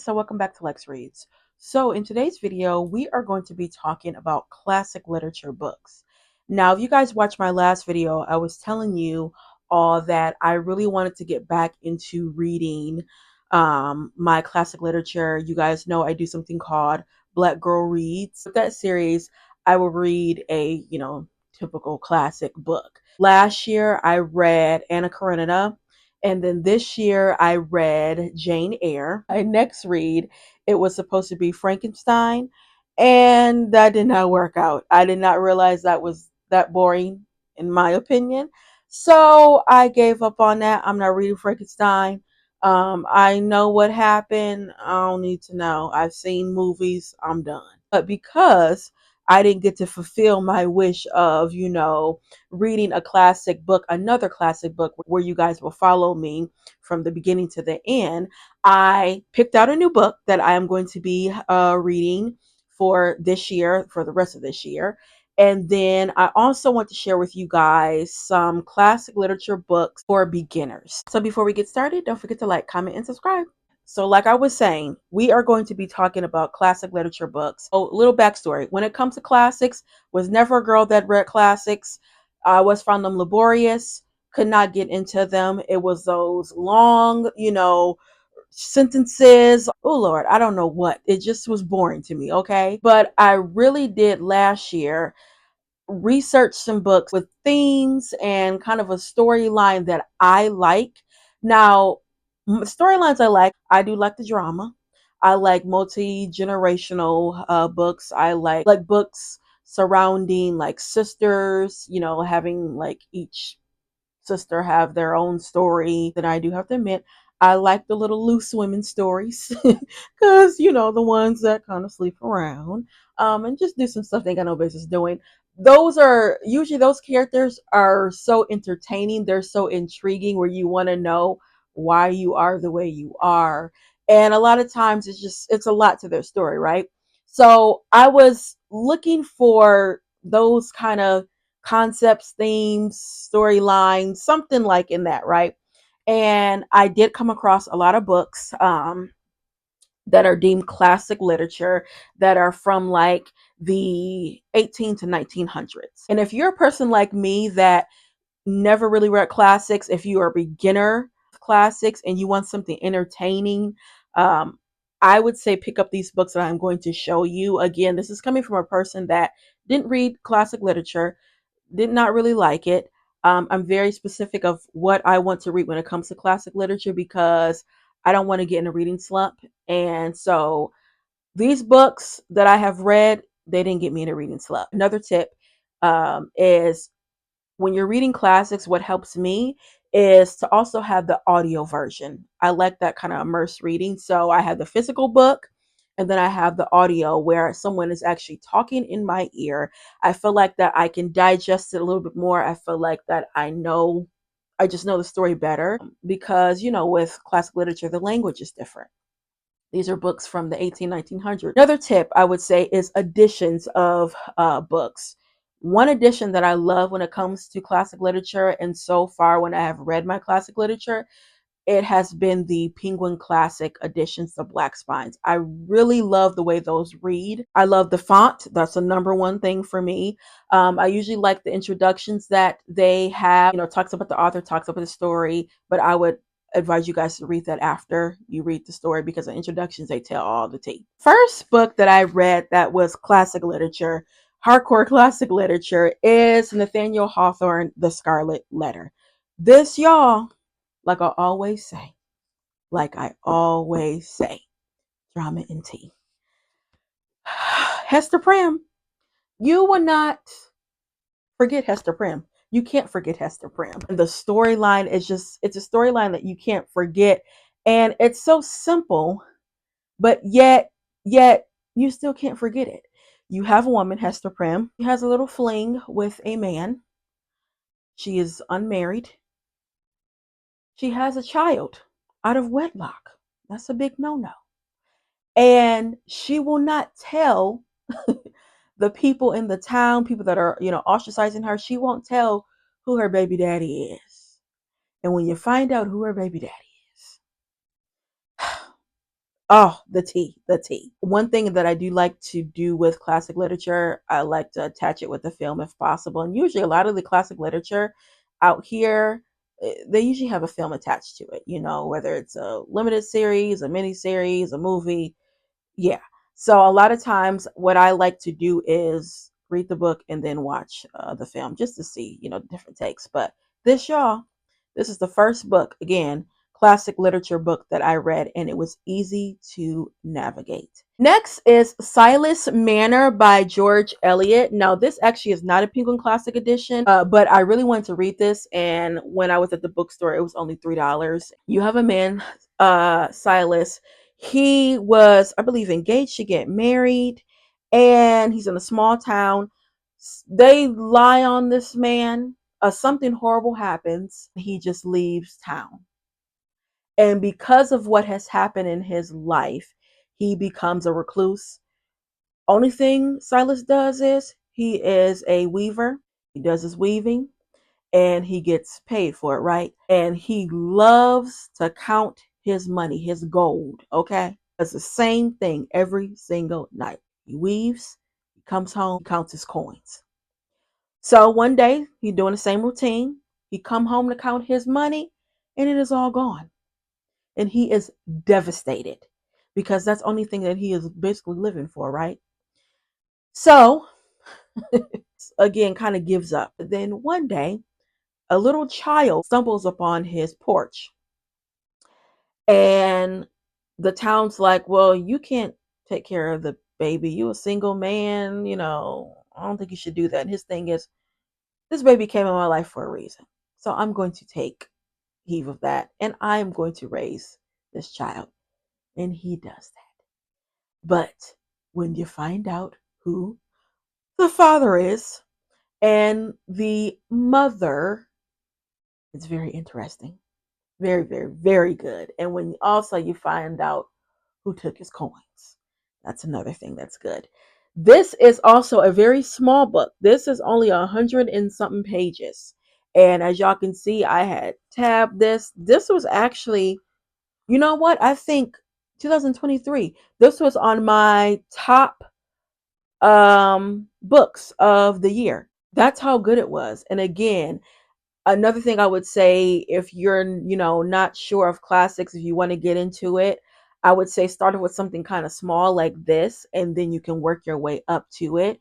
so welcome back to Lex Reads. So in today's video, we are going to be talking about classic literature books. Now, if you guys watched my last video, I was telling you all that I really wanted to get back into reading my classic literature. You guys know I do something called Black Girl Reads. With that series, I will read a, typical classic book. Last year, I read Anna Karenina. And then this year I read Jane Eyre. My next read, it was supposed to be Frankenstein, and that did not work out. I did not realize that was that boring, in my opinion. So I gave up on that. I'm not reading Frankenstein. I know what happened. I don't need to know. I've seen movies. I'm done. But because I didn't get to fulfill my wish of, reading a classic book, another classic book where you guys will follow me from the beginning to the end, I picked out a new book that I am going to be reading for this year, for the rest of this year. And then I also want to share with you guys some classic literature books for beginners. So before we get started, don't forget to like, comment, and subscribe. So like I was saying, we are going to be talking about classic literature books. Oh, little backstory. When it comes to classics, was never a girl that read classics. I always found them laborious, could not get into them. It was those long, sentences. Oh Lord, I don't know what. It just was boring to me, okay? But I really did last year research some books with themes and kind of a storyline that I like. Now, storylines I like, I do like the drama. I like multi-generational books. I like books surrounding like sisters, having like each sister have their own story. That I do have to admit, I like the little loose women stories because, the ones that kind of sleep around and just do some stuff they got no business doing. Those are usually, those characters are so entertaining. They're so intriguing where you want to know why you are the way you are. And a lot of times it's a lot to their story, right? So I was looking for those kind of concepts, themes, storylines, something like in that, right? And I did come across a lot of books that are deemed classic literature that are from like the 18 to 1900s. And if you're a person like me that never really read classics, if you are a beginner of classics and you want something entertaining, I would say pick up these books that I'm going to show you. Again, this is coming from a person that didn't read classic literature, did not really like it. I'm very specific of what I want to read when it comes to classic literature because I don't want to get in a reading slump. And so these books that I have read, they didn't get me in a reading slump. Another tip is when you're reading classics, what helps me is to also have the audio version. I like that kind of immersed reading. So I have the physical book and then I have the audio where someone is actually talking in my ear. I feel like that I can digest it a little bit more. I feel like that I just know the story better because, with classic literature, the language is different. These are books from the 1900s. Another tip I would say is editions of books. One edition that I love when it comes to classic literature, and so far when I have read my classic literature, it has been the Penguin Classic editions, the Black Spines. I really love the way those read. I love the font. That's the number one thing for me. I usually like the introductions that they have, talks about the author, talks about the story, but I would advise you guys to read that after you read the story because the introductions, they tell all the tea. First book that I read that was classic literature, hardcore classic literature, is Nathaniel Hawthorne, The Scarlet Letter. This, y'all, like I always say, drama and tea. Hester Prynne, you will not forget Hester Prynne. You can't forget Hester Prynne. And the storyline is it's a storyline that you can't forget. And it's so simple, but yet you still can't forget it. You have a woman, Hester Prynne. She has a little fling with a man. She is unmarried. She has a child out of wedlock. That's a big no-no. And she will not tell the people in the town, people that are, ostracizing her, she won't tell who her baby daddy is. And when you find out who her baby daddy is, Oh, the tea, the tea. One thing that I do like to do with classic literature, I like to attach it with the film if possible. And usually, a lot of the classic literature out here, they usually have a film attached to it, whether it's a limited series, a mini series, a movie. Yeah. So a lot of times, what I like to do is read the book and then watch the film just to see, different takes. But y'all, this is the first book, again, classic literature book that I read, and it was easy to navigate. Next is Silas Marner by George Eliot. Now, this actually is not a Penguin Classic edition, but I really wanted to read this, and when I was at the bookstore, it was only $3. You have a man, Silas. He was, I believe, engaged to get married, and he's in a small town. They lie on this man. Something horrible happens. He just leaves town. And because of what has happened in his life, he becomes a recluse. Only thing Silas does is he is a weaver. He does his weaving and he gets paid for it, right? And he loves to count his money, his gold, okay? Does the same thing every single night. He weaves, he comes home, counts his coins. So one day, he's doing the same routine. He come home to count his money, and it is all gone. And he is devastated because that's the only thing that he is basically living for, right? So, again, kind of gives up. But then one day, a little child stumbles upon his porch, and the town's like, well, you can't take care of the baby. You a single man, I don't think you should do that. And his thing is, this baby came in my life for a reason. So I'm going to take heed of that and I'm going to raise this child. And he does that. But when you find out who the father is and the mother, it's very interesting. Very, very, very good. And when also you find out who took his coins, that's another thing that's good. This is also a very small book. This is only 100 and something pages. And as y'all can see, I had tabbed this. This was actually, you know what? I think 2023. This was on my top books of the year. That's how good it was. And again, another thing I would say, if you're, not sure of classics, if you want to get into it, I would say start with something kind of small like this, and then you can work your way up to it.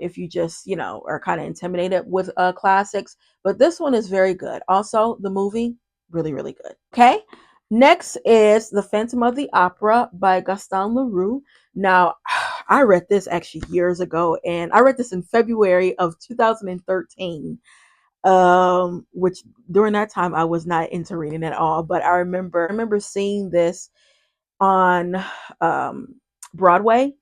If you just, are kind of intimidated with classics. But this one is very good. Also, the movie, really, really good. Okay. Next is The Phantom of the Opera by Gaston Leroux. Now, I read this actually years ago, and I read this in February of 2013, which during that time I was not into reading at all, but I remember seeing this on Broadway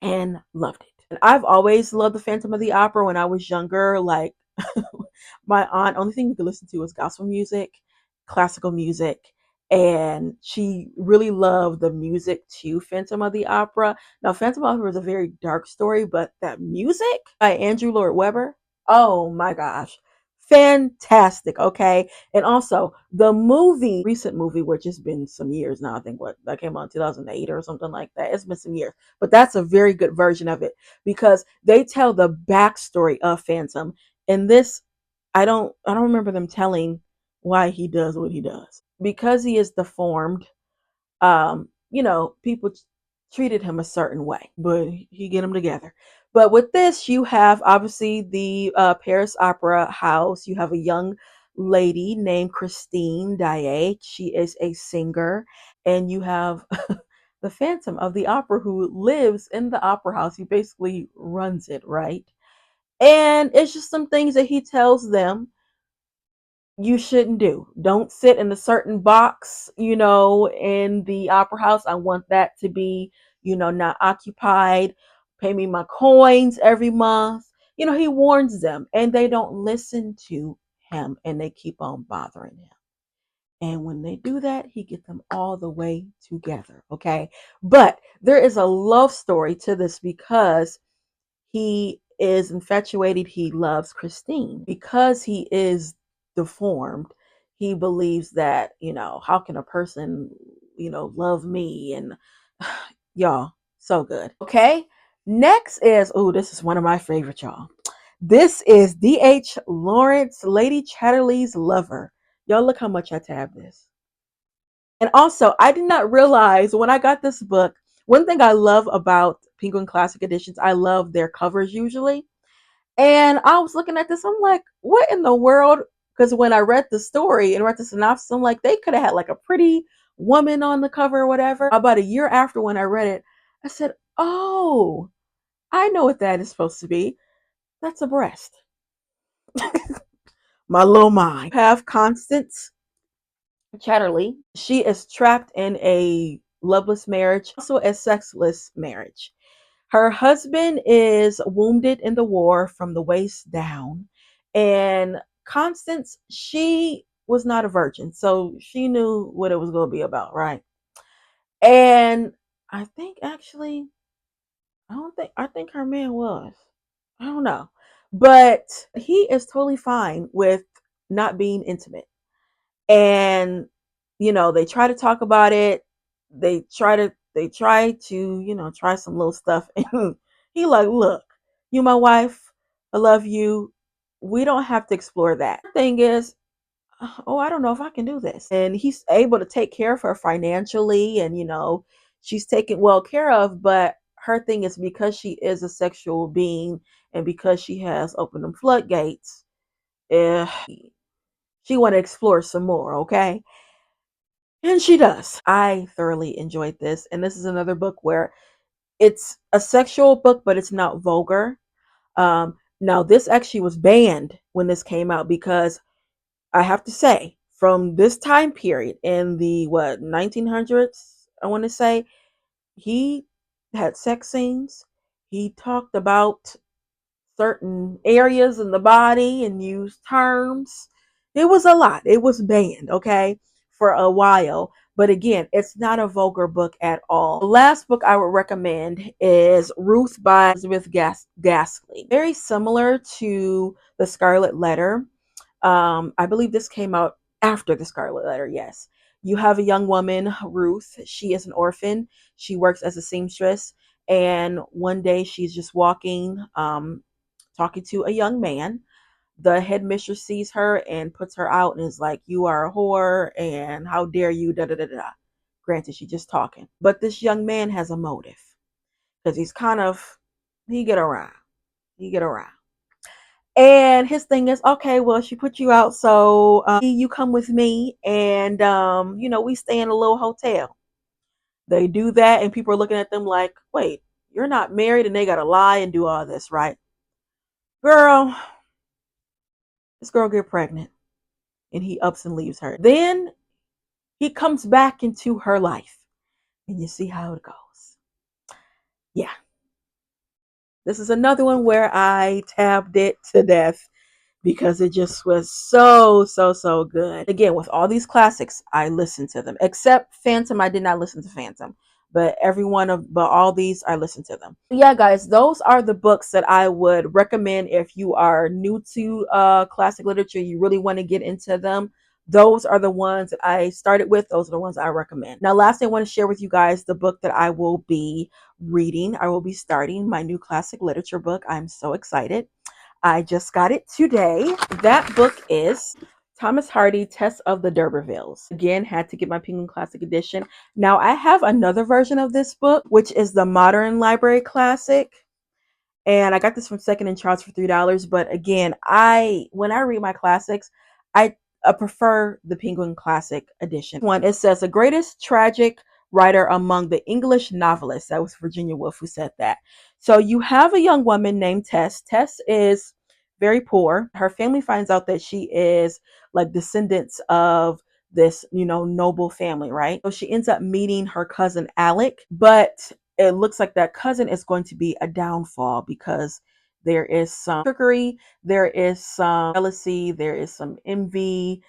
and loved it. And I've always loved the Phantom of the Opera. When I was younger, like, my aunt, only thing we could listen to was gospel music, classical music, and she really loved the music to Phantom of the Opera. Now, Phantom of the Opera is a very dark story, but that music by Andrew Lloyd Webber, oh my gosh, fantastic. Okay. And also the movie, recent movie, which has been some years now, I think what that came out in 2008 or something like that. It's been some years, but that's a very good version of it because they tell the backstory of Phantom. And this, I don't remember them telling why he does what he does. Because he is deformed, people treated him a certain way, but he get them together. But with this, you have obviously the Paris Opera House. You have a young lady named Christine Daae. She is a singer, and you have the Phantom of the Opera who lives in the opera house. He basically runs it, right? And it's just some things that he tells them you shouldn't do. Don't sit in a certain box, in the opera house. I want that to be, not occupied. Pay me my coins every month. He warns them and they don't listen to him and they keep on bothering him. And when they do that, he gets them all the way together. Okay. But there is a love story to this because he is infatuated. He loves Christine. Because he is deformed, he believes that, how can a person love me and y'all, so good. Okay. Next is, oh, this is one of my favorites, y'all. This is D.H. Lawrence, Lady Chatterley's Lover. Y'all look how much I tabbed this. And also, I did not realize when I got this book, one thing I love about Penguin Classic Editions, I love their covers usually. And I was looking at this, I'm like, what in the world? Because when I read the story and read the synopsis, I'm like, they could have had like a pretty woman on the cover or whatever. About a year after when I read it, I said, oh, I know what that is supposed to be. That's a breast. My little mind. Have Constance Chatterley. She is trapped in a loveless marriage, also a sexless marriage. Her husband is wounded in the war from the waist down. And Constance, she was not a virgin, so she knew what it was going to be about, right? And I think actually, I think her man was. I don't know. But he is totally fine with not being intimate. And they try to talk about it. They try to try some little stuff. And he like, look, you my wife, I love you, we don't have to explore that. Thing is, oh, I don't know if I can do this. And he's able to take care of her financially, and she's taken well care of. But her thing is, because she is a sexual being and because she has opened them floodgates, eh, she want to explore some more. Okay. And she does. I thoroughly enjoyed this. And this is another book where it's a sexual book, but it's not vulgar. Now, this actually was banned when this came out because I have to say, from this time period in the 1900s, I want to say, he had sex scenes. He talked about certain areas in the body and used terms. It was a lot. It was banned, okay, for a while. But again, it's not a vulgar book at all. The last book I would recommend is Ruth by Elizabeth Gaskell. Very similar to The Scarlet Letter. I believe this came out after The Scarlet Letter, yes. You have a young woman, Ruth. She is an orphan. She works as a seamstress. And one day she's just walking, talking to a young man. The headmistress sees her and puts her out and is like, you are a whore and how dare you, da da da da. Granted, she's just talking. But this young man has a motive because he's kind of, he get around. He get around. And his thing is, okay, well, she put you out, so you come with me, and we stay in a little hotel. They do that, and people are looking at them like, wait, you're not married, and they gotta lie and do all this, right? Girl, this girl get pregnant, and he ups and leaves her. Then he comes back into her life, and you see how it goes. Yeah, this is another one where I tabbed it to death because it just was so, so, so good. Again, with all these classics, I listened to them. Except Phantom, I did not listen to Phantom. But but all these, I listened to them. Yeah, guys, those are the books that I would recommend if you are new to classic literature, you really want to get into them. Those are the ones that I started with. Those are the ones I recommend. Now, lastly, I want to share with you guys the book that I will be reading. I will be starting my new classic literature book. I'm so excited. I just got it today. That book is Thomas Hardy, Test of the D'Urbervilles. Again, had to get my Penguin Classic Edition. Now, I have another version of this book, which is the Modern Library Classic. And I got this from Second and Charles for $3. But again, when I read my classics, I prefer the Penguin Classic Edition. One, it says the greatest tragic writer among the English novelists. That was Virginia Woolf who said that. So you have a young woman named Tess. Tess is very poor. Her family finds out that she is like descendants of this, noble family, right? So she ends up meeting her cousin Alec, but it looks like that cousin is going to be a downfall because there is some trickery, there is some jealousy, there is some envy.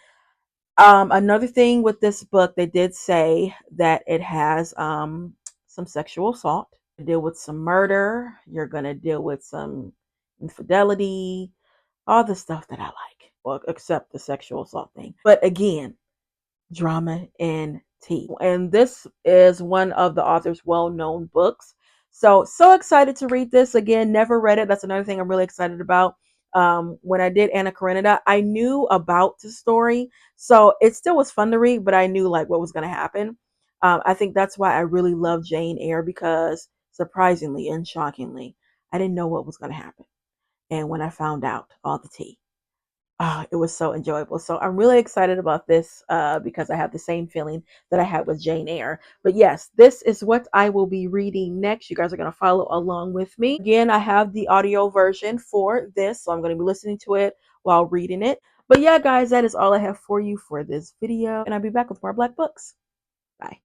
Another thing with this book, they did say that it has some sexual assault. You deal with some murder. You're gonna deal with some infidelity, all the stuff that I like. Well, except the sexual assault thing. But again, drama and tea. And this is one of the author's well-known books. So excited to read this again. Never read it. That's another thing I'm really excited about. When I did Anna Karenina, I knew about the story, so it still was fun to read, but I knew like what was going to happen. I think that's why I really love Jane Eyre, because surprisingly and shockingly, I didn't know what was going to happen. And when I found out, all the tea. It was so enjoyable. So I'm really excited about this because I have the same feeling that I had with Jane Eyre. But yes, this is what I will be reading next. You guys are going to follow along with me. Again, I have the audio version for this, so I'm going to be listening to it while reading it. But yeah, guys, that is all I have for you for this video, and I'll be back with more Black books.